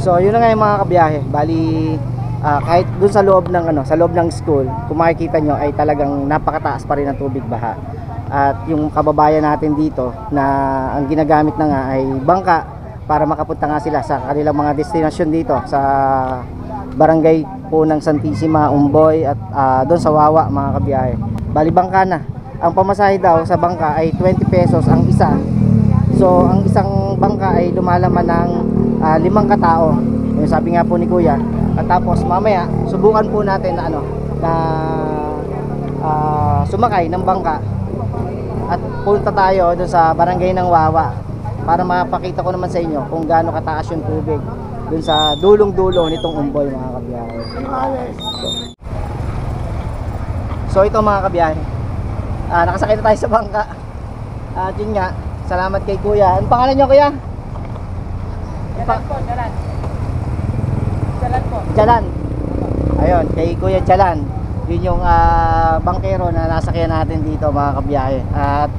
So yun na nga yung mga kabiyahe. Bali kahit dun sa loob ng sa loob ng school, kung makikita nyo ay talagang napakataas pa rin ang tubig baha. At yung kababayan natin dito na ang ginagamit na nga ay bangka para makapunta nga sila sa kanilang mga destinasyon dito sa barangay po ng Santissima, Umboy at doon sa Wawa mga kabiyahe. Bali bangka na. Ang pamasahe daw sa bangka ay 20 pesos ang isa. So ang isang bangka ay lumalaman ng 5 katao. Yung sabi nga po ni Kuya. At tapos mamaya subukan po natin na sumakay ng bangka at punta tayo doon sa barangay ng Wawa para mapakita ko naman sa inyo kung gaano kataas yung tubig doon sa dulong-dulo nitong Umboy mga kabiyahe. So ito mga kabiyahe, nakasakay na tayo sa bangka. At yun nga, salamat kay Kuya. Ano pangalan nyo, Kuya? Jalan. Jalan po. Jalan. Ayun, kay Kuya Jalan. Yun yung bangkero na nasakyan natin dito mga kabiyahe. At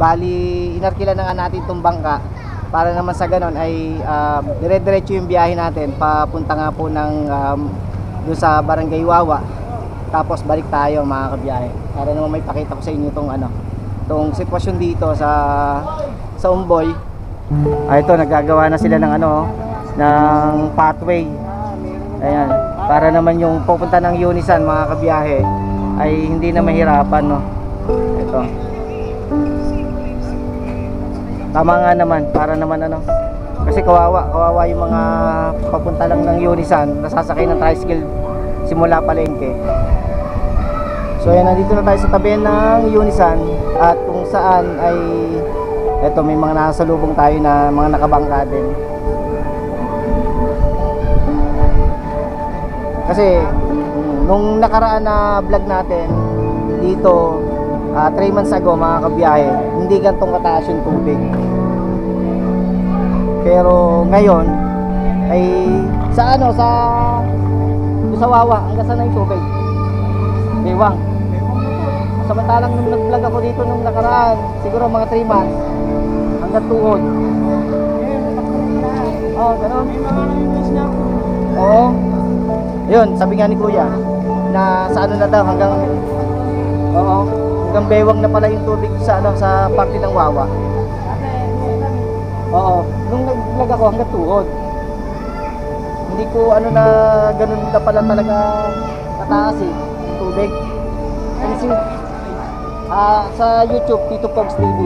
bali inarkila na nga natin itong bangka para naman sa ganon ay dire-diretso yung biyahe natin papunta nga po ng doon sa barangay Wawa. Tapos balik tayo mga kabiyahe para naman may pakita ko sa inyo itong sitwasyon dito sa Umboy. Ito naggagawa na sila ng ng pathway. Ayan, para naman yung pupunta ng Unisan mga kabiyahe ay hindi na mahirapan, no. Ito. Tama nga naman, para naman kasi kawawa yung mga papunta lang ng Unisan, nasasakay ng tricycle simula palengke. So ayan, nandito na tayo sa tabi ng Unisan at kung saan ay eto may mga nasalubong tayo na mga nakabangka din. Kasi nung nakaraan na vlog natin dito 3 months ago mga kabiyahe, hindi gantong kataas yung tubig. Pero ngayon ay sa sa Wawa hanggang saan na yung tubig? Bewang. Samantalang nung nag-vlog ako dito nung nakaraan, siguro mga 3 months hanggang tuhod. Oh, gano'n. Oo. Yun, sabi nga ni Kuya na sa na daw hanggang bewang na pala yung tubig sa parte ng Wawa. Oo, nung nag-vlog ako hanggang tuhod. Hindi ko na ganun na pala talaga kataas tubig. Kasi sa YouTube, Tito Pogs TV.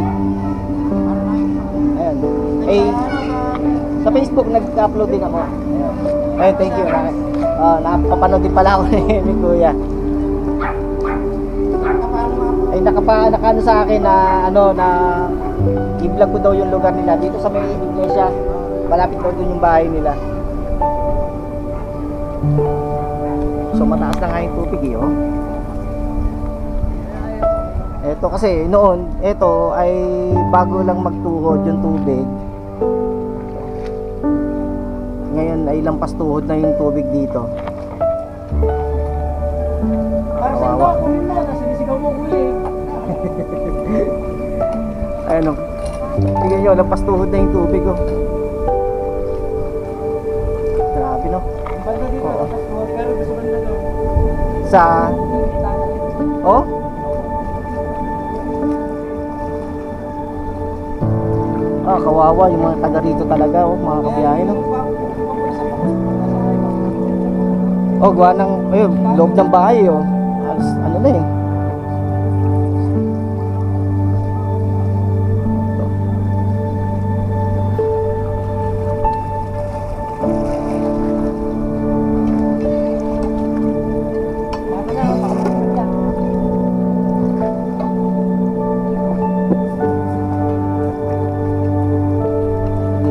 Ayan. Sa Facebook nag-upload din ako. Ayan, thank you. Nakapapanood din pala ako ni Kuya. Ay nakano sa akin na i-vlog ko daw yung lugar nila dito sa may iglesia. Malapit daw dun yung bahay nila. So mataas na nga yung tubig Ito kasi noon, ito ay bago lang magtuhod yung tubig. Ngayon ay lampas tuhod na yung tubig dito. Kawawa. Sinisigaw mo huli. Ayun tingnan nyo, lampas tuhod na yung tubig Grabe Banda dito, pero gusto banda daw. Sa kawawa yung mga taga rito talaga mga kabiyahe gawa ng loob ng bahay ano na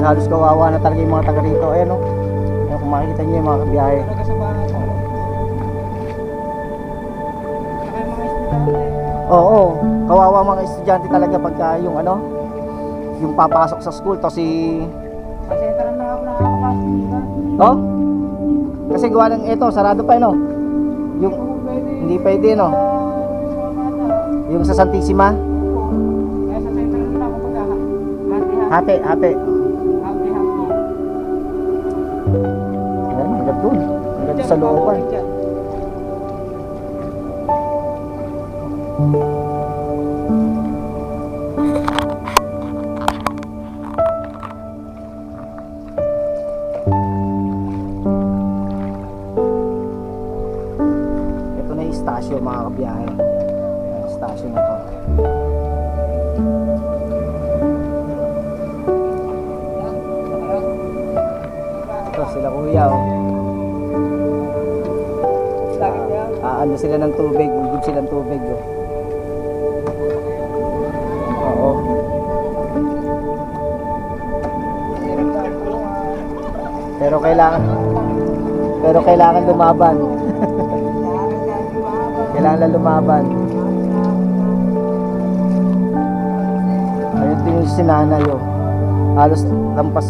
halos kawawa na talaga yung mga taga rito. Ayan o. Ayan, kung makikita nyo yung mga kabiyahe. Talaga sa bahay ko. Saka yung mga estudyante. Oo, kawawa mga estudyante talaga pagka yung ano, yung papasok sa school to si Kasi ito lang ako nakakapasok. Diba? oh? Kasi gawa ng ito, sarado pa no. Yung Kung pwede. hindi pwede no. Mga bata. Yung sa Santissima, Kaya sa center lang ako pagka hati. happy. Ayan, hanggang dun. Hanggang dun sa looban. Ito na yung stasyon mga kabiyahe. Ayan, stasyon na to. Ito sila kuya oh. Ano sila ng tubig, gugod sila ng tubig oh. Oo. Pero kailangan lumaban. Kailangan lumaban. Ayun din yung sinanay oh. Halos lampas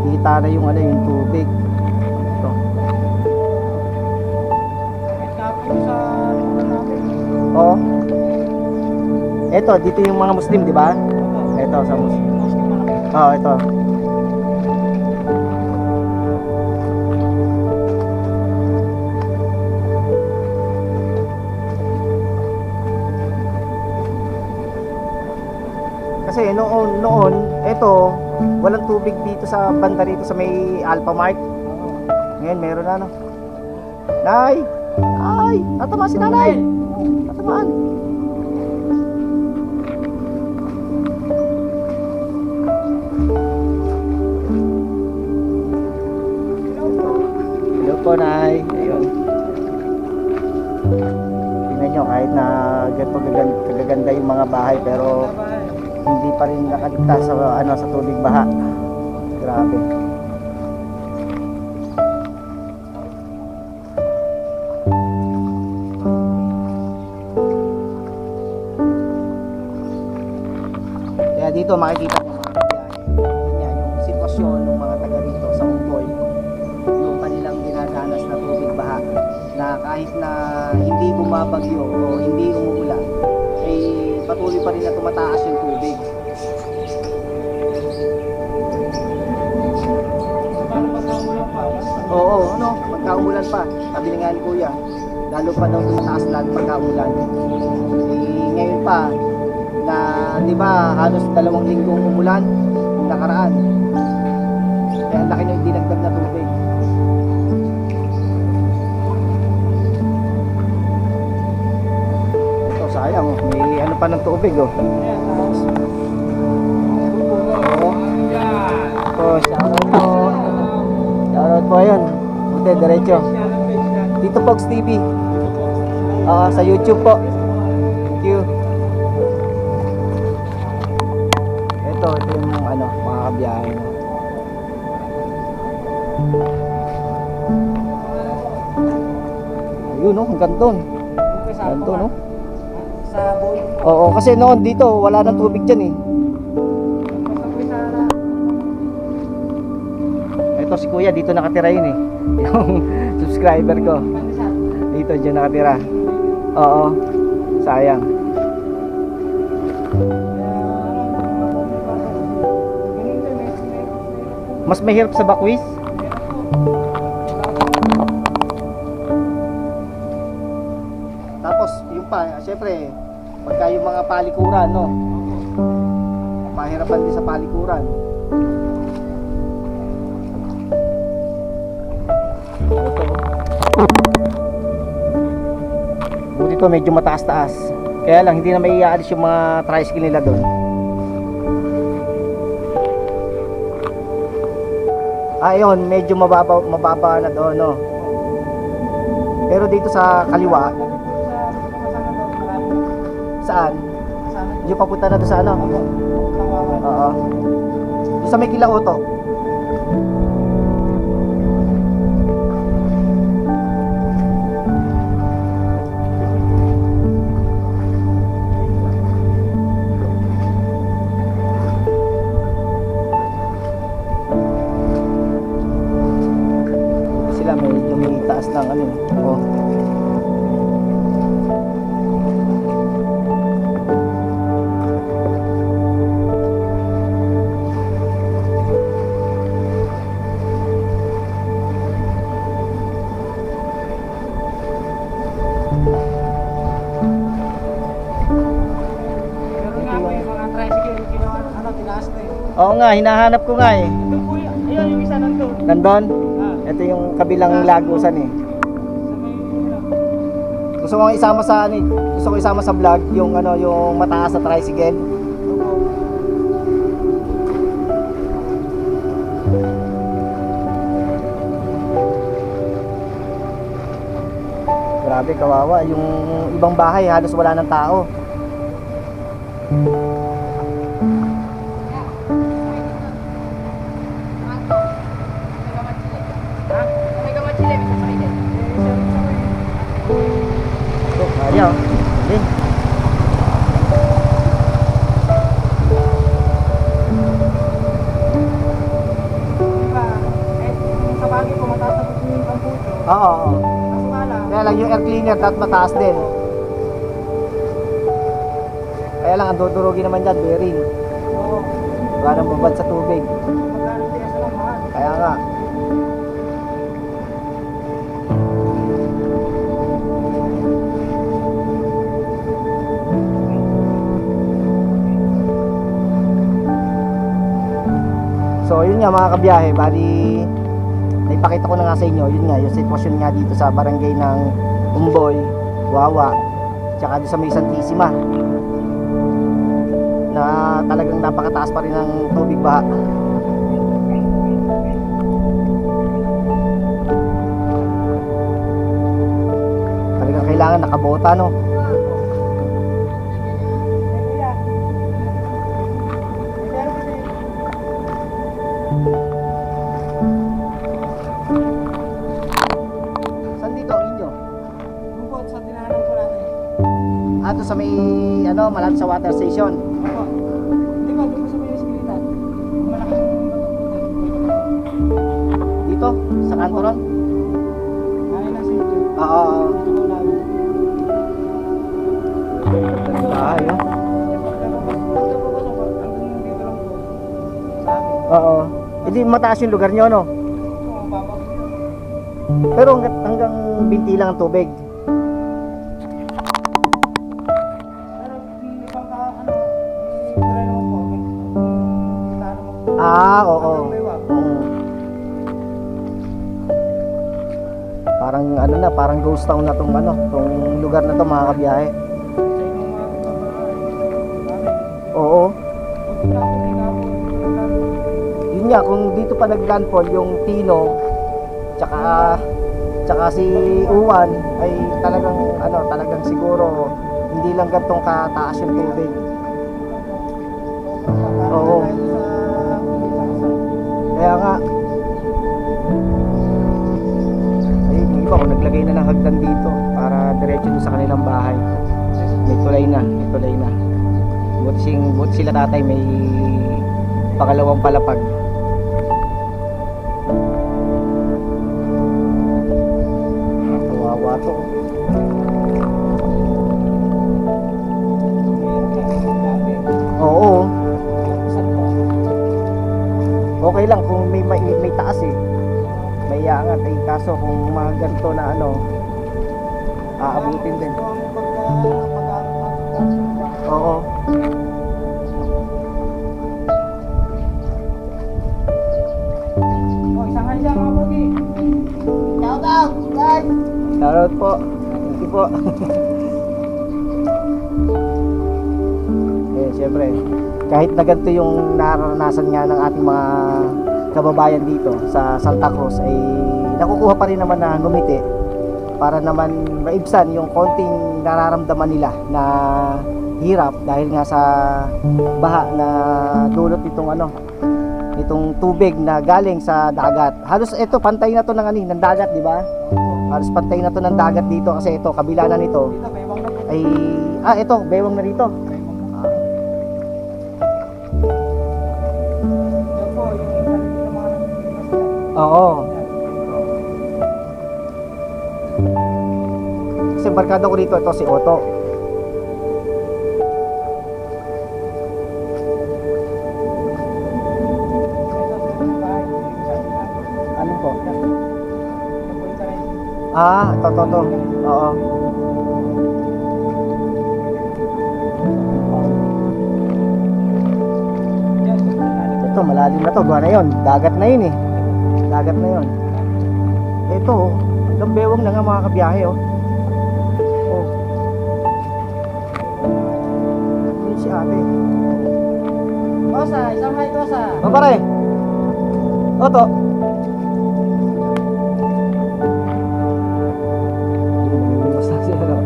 kita na yung ano yung tubig. Ito. Oo. Ito, dito yung mga Muslim, di ba? Ito sa Muslim. Oo, ito. Kasi noon, ito, walang tubig dito sa banda rito sa may Alpha Mart. Ngayon meron na no. Nay! Ay! Tatamaan si nanay! Tatamaan! Hello po, nay. Ayun. Tingnan nyo, kahit na ganito kagaganda yung mga bahay, pero hindi pa rin nakaligtas sa ano sa tubig baha. Grabe. Kaya dito makikita mo mga kabiyahe, yung sitwasyon ng mga taga rito sa Umboy, yung kanilang dinadanas na tubig baha, na kahit na hindi bumabagyo o hindi umuulan, ay patuloy pa rin na tumataas yung tubig. Oo, ano, pagkaulan pa. Sabi nga ni Kuya, lalo pa daw tumataas lahat pagkaulan. Eh, ngayon pa, na di ba halos 2 linggong umulan yung nakaraan. Kaya ang laki na yung dinagdag na tubig. Ito, sayang, may ano pa ng tubig oh. Oh, shoutout po. Shoutout po yun. Buti, diretso. Tito Pogs TV. Sa YouTube po. Thank you. Ito yung ano, mga kabiyahe. Ayun no, hanggang doon. Hanggang doon no. Sa bowl. Oo, kasi noon dito, wala nang tubig dyan eh. Ito si Kuya, dito nakatira yun eh. Yung subscriber ko. Dito dyan nakatira. Oo. Sayang. Mas mahirap sa Bakwis? Tapos, yung pa, syempre, pagka yung mga palikuran, no? Mahirapan din sa palikuran. Buti to medyo mataas-taas. Kaya lang hindi na may iaalis yung mga tricycle nila doon. Ayun, medyo mababa na doon, no. Pero dito sa kaliwa, saan? Yung papunta na doon sa ano? Oo. Doon sa may Kilauto. Sila medyo may taas ng ano eh. Oh. Meron nga po yung mga tricycle, ginawa, tinaas na eh. Oo nga, hinahanap ko nga eh. Ito po yun, ayun yung isa nandun. Nandun? Ah, Ito yung kabilang lagusan eh. sa may, Gusto ko isama sa ano, eh. Gusto ko isama sa vlog yung ano, yung mataas na tricycle. Grabe, kawawa. Yung ibang bahay halos wala ng tao. Ito, kaya oh. Hindi. diba, sa bagay po, mataas na po yung pampuso. Oo, oo. Kaso nga lang, Kaya lang yung air cleaner dapat mataas din. Kaya lang ang dudurugin naman dyan, bearing. oo, Wala nang babad sa tubig. magkano tigas na lang mahal. Kaya nga. So yun nga mga kabiyahe, bali naipakita ko na nga sa inyo, yun nga, yung sitwasyon nga dito sa barangay ng Umboy, Wawa, tsaka doon sa may Santissima na talagang napakataas pa rin ng tubig baha. Talagang kailangan nakabota, no? Saan dito ang inyo? Bukod sa tinahanap ko natin. Ato sa may ano, malapit sa water station. Opo. Di ba, doon ko sa may bisikleta. Malaking Dito, sa kanto ron. ay nasa YouTube. Oo. Ito lang. Bahay, oh. Sa amin. Oo. Hindi mataas yung lugar nyo, no? Oo, babag yun. Pero hanggang binti lang ang tubig. Pero yung ibang tira naman po. Kita naman po. Ah, oo. Hanggang may wag. Oo. Parang ano na, parang ghost town na tong ano, tong lugar na to mga kabiyahe. Sa inyong mga kapatid. Oo. Buti na po, di nga po. Yun nga, kung dito pa naglandfall yung Tino, tsaka si Uwan, ay talagang ano, talagang siguro hindi lang gantong kataas yung tubig. Oo. Kaya nga, ay yung iba kung naglagay na ng hagdan dito para diretso doon sa kanilang bahay. May tulay na, may tulay na. Buti sila tatay may pangalawang palapag. Kawawa to. Oo. Okay lang kung may taas eh. May iangat eh. Kaso kung mga ganito na ano, aabutin din. Oo. Isang hali dyan mga bogi. Shout out, guys! Shout out po. Thank you po. Eh, syempre, kahit na ganito yung nararanasan nga ng ating mga kababayan dito sa Santa Cruz, ay nakukuha pa rin naman na ngumiti para naman maibsan yung konting nararamdaman nila na hirap dahil nga sa baha na dulot itong ano, itong tubig na galing sa dagat. Halos ito pantay na to ng ng dagat, di ba? Halos pantay na to ng dagat dito kasi ito kabila na nito Dito, baywang na po. ay ito bewang na rito. Yan po, yung nalilito ng mga nagpipinas yan. Oo. Kasi barkada ko rito ito si Otto. Ano po? To. Oo. Ito, malalim na to. Gawa na yun. Dagat na yun eh. Dagat na yun. Ito, oh. Hanggang bewang na nga mga kabiyahe, oh. Oh. Yun si ate. Tosa, isang hi, Tosa. O, pare. Oto. Basta siya, no?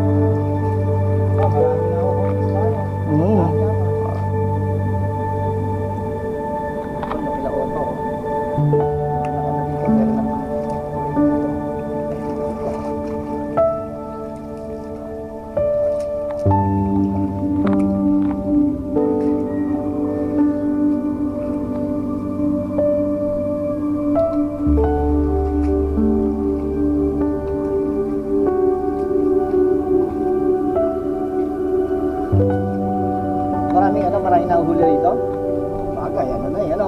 Maraming nahuhuli rito. Bagay, ano na eh, ano?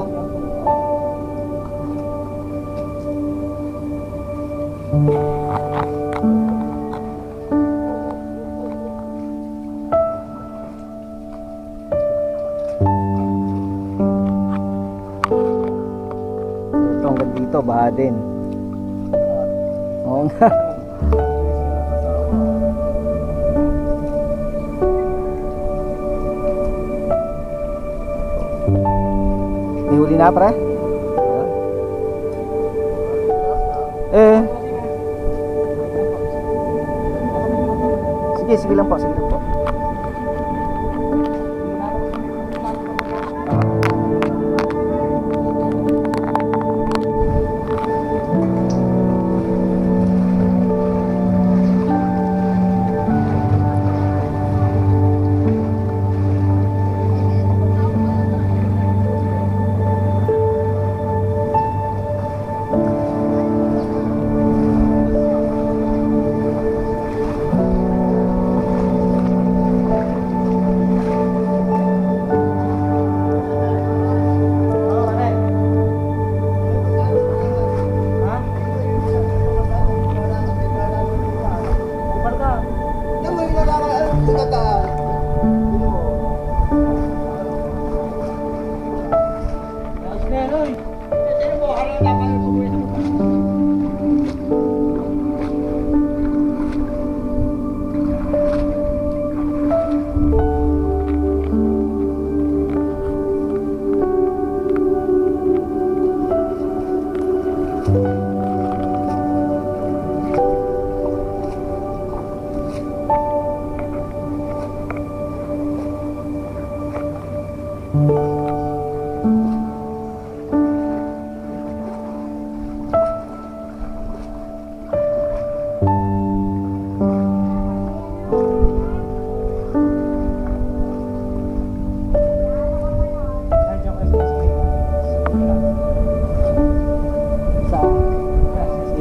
Ito hanggang dito, baha din. Oo nga. May huli na, pre? Sige lang po, sige lang po.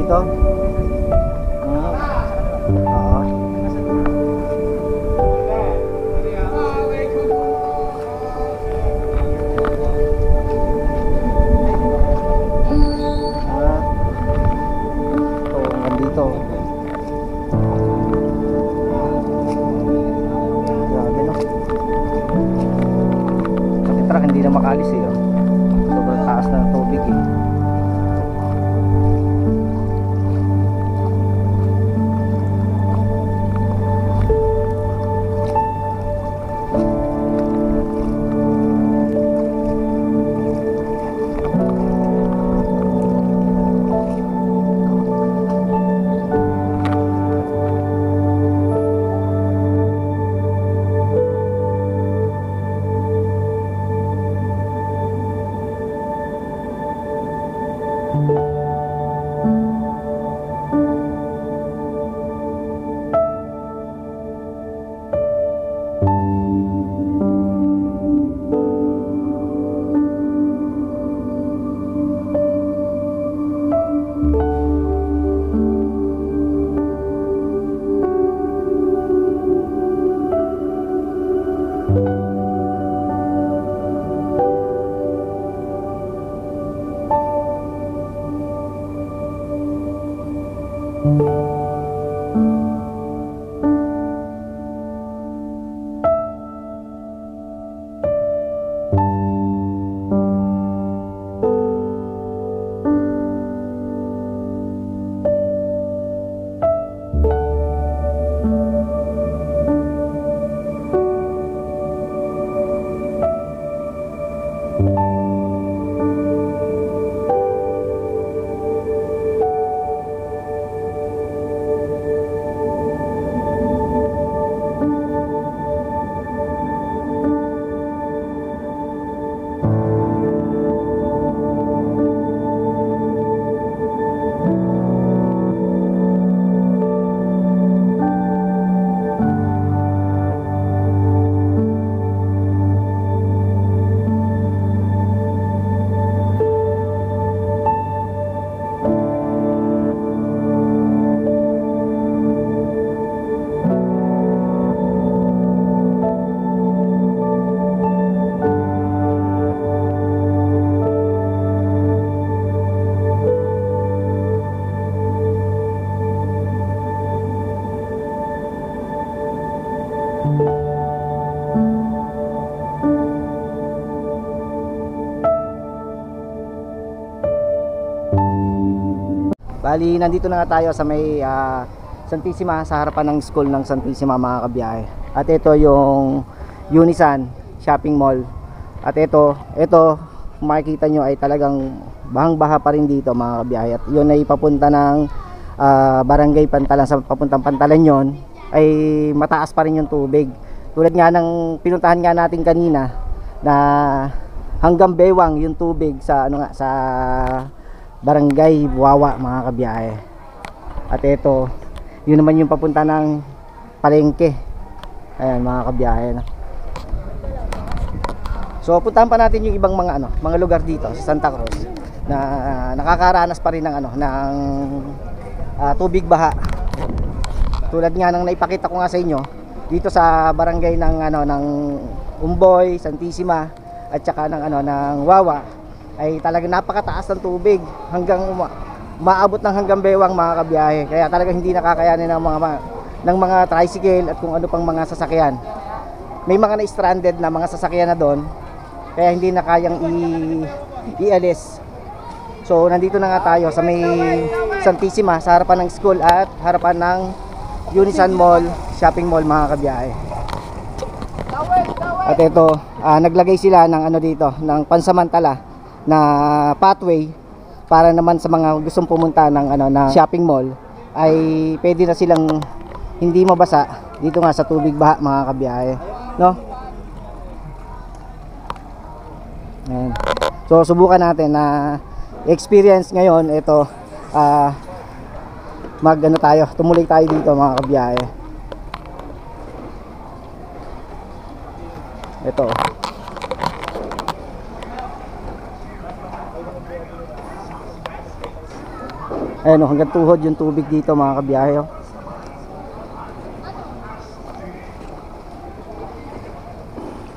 Dito? Dito. Grabe, no? Pati truck hindi na makalis eh, oh. Sobrang taas na ng tubig eh. Bali, nandito na nga tayo sa may Santissima, sa harapan ng school ng Santissima mga kabiyahe. At ito yung Unisan Shopping Mall. At ito makikita nyo ay talagang bahang-baha pa rin dito mga kabiyahe. At yun ay papunta ng Barangay Pantalan, sa papuntang Pantalan yon ay mataas pa rin yung tubig. Tulad nga ng pinuntahan nga natin kanina na hanggang bewang yung tubig sa sa Barangay Wawa mga kabiyahe. At ito, yun naman yung papunta ng Palengke. Ayan mga kabiyahe. So puntahan pa natin yung ibang mga mga lugar dito sa Santa Cruz na nakakaranas pa rin ng ng tubig baha. Tulad nga ng naipakita ko nga sa inyo dito sa barangay ng ng Umboy, Santissima at saka ng ng Wawa ay talagang napakataas ng tubig hanggang maabot ng hanggang bewang mga kabiyahe. Kaya talagang hindi nakakayanin ng mga tricycle at kung ano pang mga sasakyan. May mga na-stranded na mga sasakyan na doon kaya hindi na kayang ialis. So nandito na nga tayo sa may Santissima, sa harapan ng school at harapan ng Unisan Mall, Shopping Mall mga kabiyahe. At ito, naglagay sila ng dito, ng pansamantala na pathway para naman sa mga gustong pumunta ng na shopping mall ay pwede na silang hindi mabasa dito nga sa tubig baha mga kabiyahe, no? Ayan. So subukan natin na experience ngayon ito, tayo, tumuloy tayo dito mga kabiyahe. Ito. Ayan, hanggang tuhod yung tubig dito mga kabiyahe.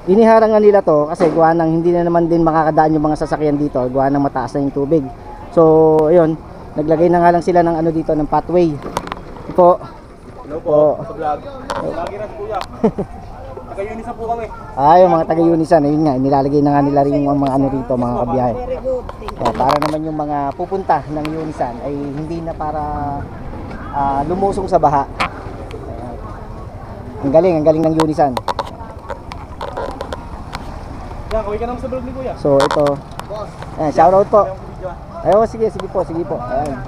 Iniharangan nila to kasi gawa ng hindi na naman din makakadaan yung mga sasakyan dito, gawa ng mataas na yung tubig. So ayun, naglagay na nga lang sila ng dito, ng pathway. Ito. Hello po, sa vlog. Lagi na si Kuya. Taga-Unisan po kami. Yung mga taga-Unisan, ayun nga, nilalagay na nga nila rin yung mga rito, mga kabiyahe. Para naman yung mga pupunta ng Unisan ay hindi na para lumusong sa baha. Ang galing ng Unisan. Yan, kaway ka naman sa vlog ni Kuya. So ito. Ayan, shoutout po. Sige po. Ayan.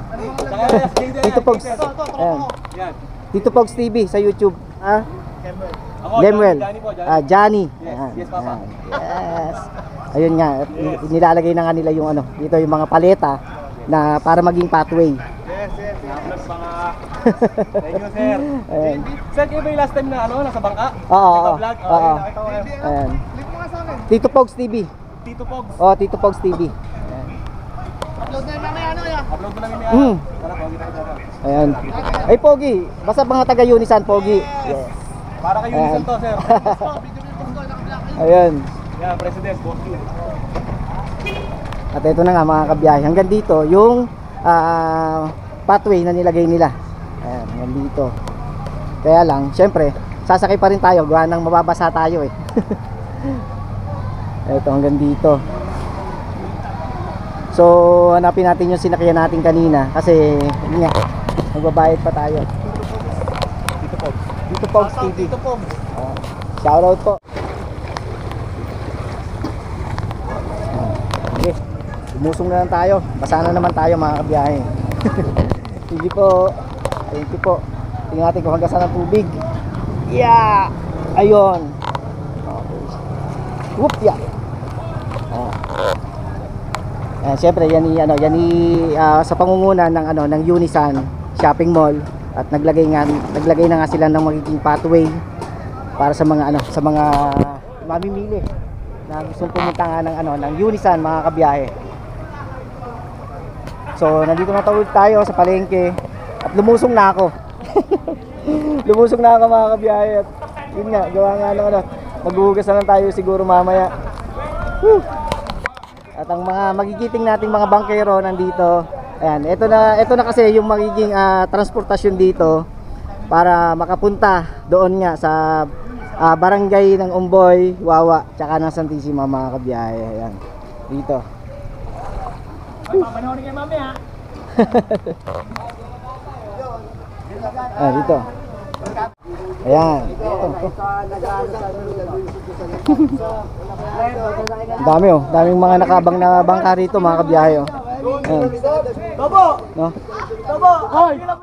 Tito Pogs. Ayan. Tito Pogs TV sa YouTube. Gemwell. Johnny. Yes, Papa. Yes. Ayun nga, nilalagay na nga nila yung dito yung mga paleta na para maging pathway. Yes. Vlog mga. Thank you, sir. Ayan. Sir, kayo ba yung last time na nasa bangka? Oo. Vlog? Oo. Nakita ko kayo. Ayan. Tito Pogs TV. Tito Pogs. Tito Pogs TV. Upload na namin Upload mo namin Tara, Pogi tayo dito. Ayan. Ay Pogi, basta mga taga-Unisan Pogi. Yes. Para kay Unisan to, sir. Ayan. Yan, President, Pogi. At ito na nga mga kabiyahe. Hanggang dito yung pathway na nilagay nila. Ayan, hanggang dito. Kaya lang, syempre, sasakay pa rin tayo. Gawa ng mababasa tayo eh. Ito hanggang dito. So, hanapin natin yung sinakyan natin kanina kasi yun nga, magbabayad pa tayo. Tito Pogs TV. Tito Pogs. Shoutout po. Okay. Umusong na lang tayo. Basa na naman tayo mga kabiyahe. Sige po. Thank you po. Tingnan natin kung hanggang saan ang tubig. Yeah! Ayun. Okay. Whoop! Yeah! Siyempre yan sa pangunguna ng ng Unisan Shopping Mall at naglagay na nga sila ng magiging pathway para sa mga sa mga mamimili na gustong pumunta nga ng Unisan mga kabiyahe. So nandito na tayo sa palengke at lumusong na ako. Lumusong na ako mga kabiyahe at yun nga, gawa nga maghuhugas na lang tayo siguro mamaya. Woo! At ang mga magigiting nating mga bangkero nandito. Ayan, ito na kasi yung magiging transportasyon dito para makapunta doon nga sa barangay ng Umboy, Wawa, tsaka ng Santissima mga kabiyahe. Ayan, dito. Ay, papanahon kayo mamaya. Ah, dito. Ayan. Dami oh. Daming mga nakabang na bangka rito mga kabiyahe oh. Ayan. Topo! No? Topo! Hoy!